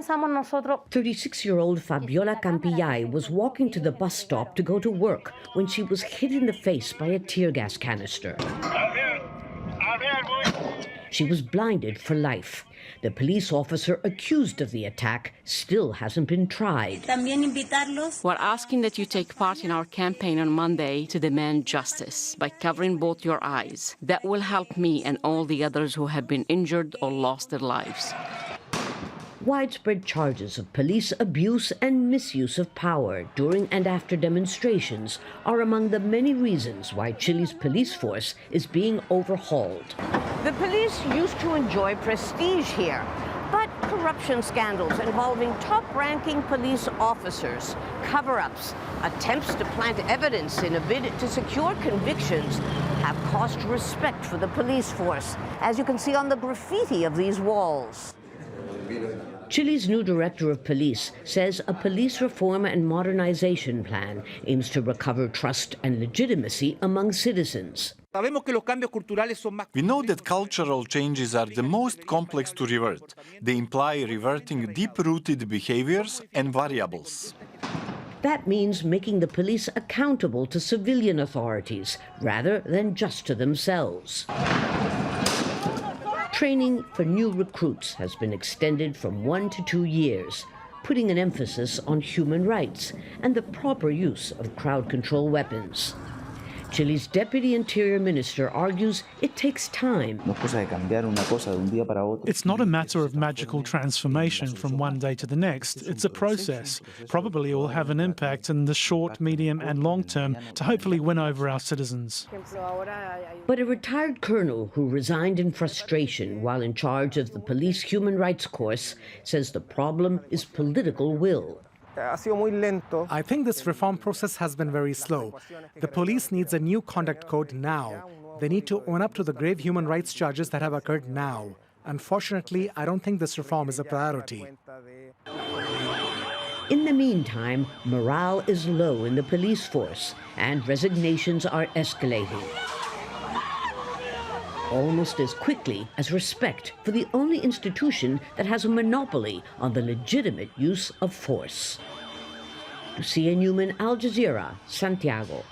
36-year-old Fabiola CAMPILLAY was walking to the bus stop to go to work when she was hit in the face by a tear gas canister. She was blinded for life. The police officer accused of the attack still hasn't been tried. We're asking that you take part in our campaign on Monday to demand justice by covering both your eyes. That will help me and all the others who have been injured or lost their lives. Widespread charges of police abuse and misuse of power during and after demonstrations are among the many reasons why Chile's police force is being overhauled. The police used to enjoy prestige here, but corruption scandals involving top-ranking police officers, cover-ups, attempts to plant evidence in a bid to secure convictions have cost respect for the police force, as you can see on the graffiti of these walls. Chile's new director of police says a police reform and modernization plan aims to recover trust and legitimacy among citizens. We know that cultural changes are the most complex to revert. They imply reverting deep-rooted behaviors and variables. That means making the police accountable to civilian authorities rather than just to themselves. Training for new recruits has been extended from 1 to 2 years, putting an emphasis on human rights and the proper use of crowd control weapons. Chile's Deputy Interior Minister argues it takes time. It's not a matter of magical transformation from one day to the next. It's a process. Probably it will have an impact in the short, medium and long term to hopefully win over our citizens. But a retired colonel who resigned in frustration while in charge of the police human rights course says the problem is political will. I think this reform process has been very slow. The police needs a new conduct code now. They need to own up to the grave human rights charges that have occurred now. Unfortunately, I don't think this reform is a priority. In the meantime, morale is low in the police force, and resignations are escalating. Almost as quickly as respect for the only institution that has a monopoly on the legitimate use of force. Lucia, Newman, Aljazeera, Santiago.